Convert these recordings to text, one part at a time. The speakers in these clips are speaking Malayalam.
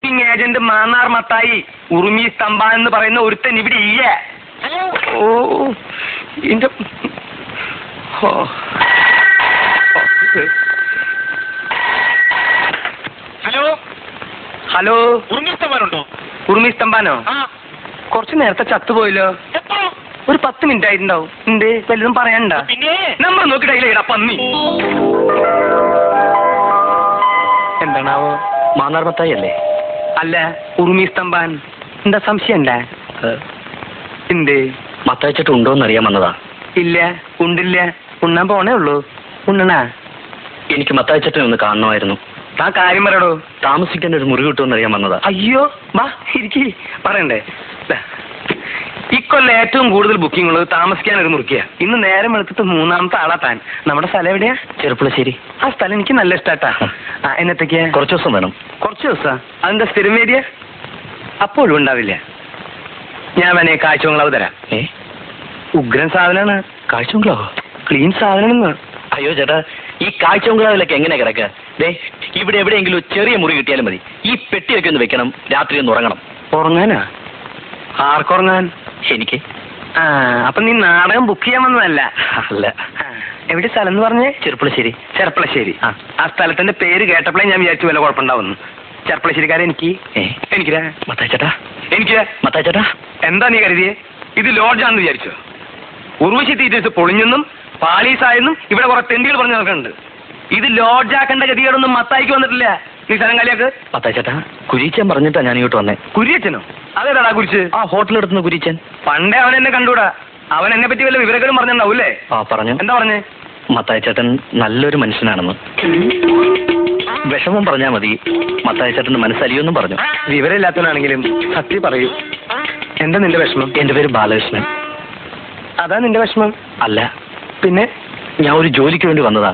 ബുക്കിംഗ് ഏജന്റ് മാന്നാർ മത്തായി ഉറുമി സ്തംഭാൻ എന്ന് പറയുന്ന ഒരുത്തൻ ഇവിടെ ഇല്ല. ഓ ഇന്റെ ഹലോ ഹലോ, ഉറുമി സ്തംഭാനുണ്ടോ? ഉറുമി സ്തംഭാനോ? കുറച്ച് നേരത്തെ ചത്തുപോയല്ലോ. ഒരു 10 മിനിറ്റ് ആയിട്ടുണ്ടാവും. ഉണ്ട്, വല്ലതും പറയാനുണ്ടോ? പിന്നെ നമ്മൾ നോക്കിയിട്ടാ പന്നി. എന്താണാവോ? മാന്നാർ മത്തായി അല്ലേ? അല്ല, ഉറുമി സ്തംഭാൻ. എന്താ സംശയം ഉണ്ടാ? എന്ത്? മത്തായിച്ചിട്ട് ഉണ്ടോന്ന് അറിയാൻ വന്നതാ. ഇല്ല, ഉണ്ടില്ല. ഉണ്ണാൻ പോണേ ഉള്ളൂ. ഉണ്ണണാ? എനിക്ക് മത്തായിച്ചേട്ടനെ ഒന്ന് കാണണമായിരുന്നു. ആ കാര്യം പറയടോ. താമസിക്കാൻ ഒരു മുറി കിട്ടുമെന്ന് അറിയാൻ വന്നതാ. അയ്യോ, വാ ഇരിക്കി. പറയണ്ടേ? ഇക്കൊല്ലം ഏറ്റവും കൂടുതൽ ബുക്കിംഗ് ഉള്ളത് താമസിക്കാൻ ഒരു മുറിക്കുക. ഇന്ന് നേരം എടുത്തിട്ട് 3ാമത്തെ ആളാ താൻ. നമ്മുടെ സ്ഥലം എവിടെയാ? ചെറുപ്പുളശ്ശേരി. ആ സ്ഥലം എനിക്ക് നല്ല ഇഷ്ടാട്ടാ. എന്നത്തേക്കാ? കുറച്ച് ദിവസം വേണം. കുറച്ച് ദിവസാ? അതെന്താ സ്ഥിരം വേദിയ? അപ്പോഴും ഉണ്ടാവില്ല. ഞാൻ വേണേ കാഴ്ചകളവ് തരാം. ഉഗ്രൻ സാധനമാണ്. കാഴ്ചകളാവോ? ക്ലീൻ സാധനം. അയ്യോ ചേട്ടാ, ഈ കാഴ്ചകളവിലൊക്കെ എങ്ങനെ കിടക്കുക? ദേ, ഇവിടെ എവിടെയെങ്കിലും ചെറിയ മുറി കിട്ടിയാലും മതി. ഈ പെട്ടിയൊക്കെ ഒന്ന് വെക്കണം, രാത്രി ഒന്ന് ഉറങ്ങണം. ഉറങ്ങാനാ? ആർക്കുറങ്ങാൻ? എനിക്ക്. അപ്പൊ നീ നാടകം ബുക്ക് ചെയ്യാൻ വന്നതല്ല? അല്ല. എവിടെ സ്ഥലം എന്ന് പറഞ്ഞേ? ചെറുപ്പുളശ്ശേരി. ചെർപ്പളശ്ശേരി. ആ സ്ഥലത്തിന്റെ പേര് കേട്ടപ്പോഴേ ഞാൻ വിചാരിച്ചു വല്ല കുഴപ്പമുണ്ടാവുന്നു. ചെർപ്പളശ്ശേരിക്കാരെ എനിക്ക്. എനിക്കിരാ? മത്തായിച്ചേട്ടാ. എനിക്ക് മത്തായിച്ചേട്ടാ. എന്താ നീ കരുതിയേ? ഇത് ലോഡ്ജാണെന്ന് വിചാരിച്ചോ? ഉർവശി തീറ്റേഴ്സ് പൊളിഞ്ഞെന്നും പാളീസായെന്നും ഇവിടെ കുറെ തെണ്ടികൾ പറഞ്ഞു നടക്കുന്നുണ്ട്. ഇത് ലോഡ്ജാക്കേണ്ട ഗതികേടൊന്നും മത്തായിക്ക് വന്നിട്ടില്ല. നീ സ്ഥലം കാലിയാക്ക്. മത്തായിച്ചേട്ടാ, കുരിച്ചൻ പറഞ്ഞിട്ടാ ഞാൻ ഇങ്ങോട്ട് വന്നേ. കുരിയച്ചനോ? അതേതാടാ കുരിച്ച്? ആ ഹോട്ടലെടുത്തുന്ന കുരിച്ചൻ. പണ്ടേ അവൻ എന്നെ കണ്ടൂടാ. അവൻ എന്നെ പറ്റി വല്ല വിവരങ്ങളും പറഞ്ഞിട്ടുണ്ടാവൂല്ലേ? പറഞ്ഞു. എന്താ പറഞ്ഞേ? മത്തായിച്ചേട്ടൻ നല്ലൊരു മനുഷ്യനാണെന്ന്. വിഷമം പറഞ്ഞാ മതി, മത്തായിച്ചേട്ടന് മനസ്സലിയൊന്നും പറഞ്ഞു. വിവരമില്ലാത്തവനാണെങ്കിലും സത്യം പറയൂ. എന്താ നിന്റെ വിഷമം? എന്റെ പേര് ബാലകൃഷ്ണൻ. അതാ നിന്റെ വിഷമം? അല്ല. പിന്നെ? ഞാൻ ഒരു ജോലിക്ക് വേണ്ടി വന്നതാ.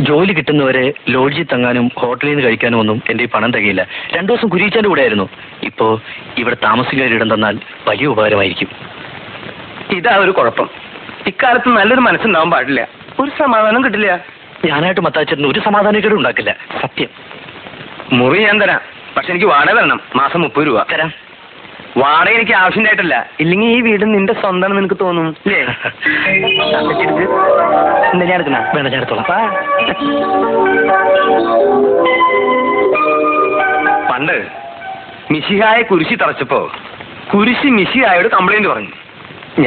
ജോലി കിട്ടുന്നവരെ ലോഡ്ജിൽ തങ്ങാനും ഹോട്ടലിൽ നിന്ന് കഴിക്കാനും ഒന്നും എന്റെ ഈ പണം തികയില്ല. 2 ദിവസം കുരിച്ചന്റെ കൂടെ ആയിരുന്നു. ഇപ്പോ ഇവിടെ താമസിക്കാൻ ഇടം തന്നാൽ വലിയ ഉപകാരമായിരിക്കും. ഇതാ ഒരു കുഴപ്പം. ഇക്കാലത്ത് നല്ലൊരു മനസ്സുണ്ടാവാൻ പാടില്ല. ഒരു സമാധാനം കിട്ടില്ല. ഞാനായിട്ട് മത്തായിച്ചേട്ടന് ഒരു സമാധാനക്കേടും ഉണ്ടാക്കില്ല, സത്യം. മുറി ഞാൻ തരാം. പക്ഷെ എനിക്ക് വാടക തരണം. മാസം 30 രൂപ തരാം. വാടക എനിക്ക് ആവശ്യമായിട്ടല്ല. ഇല്ലെങ്കിൽ ഈ വീട് നിന്റെ സ്വന്തം നിനക്ക് തോന്നും അല്ലേ? എന്താ ഞാൻ എടുക്കണ? വേണ്ട, ഞാൻ എടുത്തോളാം. പണ്ട് മിശിഹായെ കുരിശി തറച്ചപ്പോ കുരിശി മിശിഹായോട് കംപ്ലൈന്റ് പറഞ്ഞു.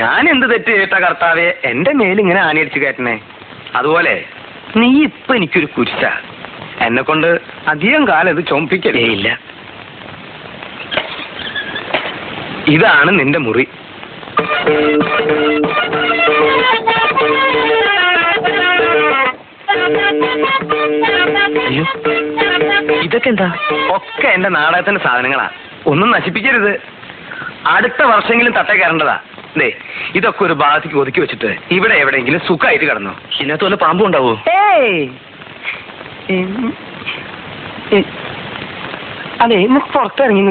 ഞാൻ എന്ത് തെറ്റ് ചെയ്തിട്ടാ കർത്താവെ എന്റെ മേലിങ്ങനെ ആനയടിച്ചു കയറ്റണേ? അതുപോലെ നീ ഇപ്പൊ എനിക്കൊരു കുരിശ. എന്നെ കൊണ്ട് അധികം കാലം ഇത് ചുമപ്പിക്കലേ ഇല്ല. ഇതാണ് നിന്റെ മുറി. അയ്യോ, ഇതൊക്കെ എന്താ? ഒക്കെ എന്റെ നാടകത്തിന്റെ സാധനങ്ങളാ. ഒന്നും നശിപ്പിക്കരുത്. അടുത്ത വർഷമെങ്കിലും തട്ടേ കയറേണ്ടതാ. ദേ, ഇതൊക്കെ ഒരു ഭാഗത്തേക്ക് ഒതുക്കി വെച്ചിട്ട് ഇവിടെ എവിടെയെങ്കിലും സുഖമായിട്ട് കിടന്നു. ഇതിനകത്ത് വല്ല പാമ്പും ഉണ്ടാവോ? അതെ, പുറത്തിറങ്ങി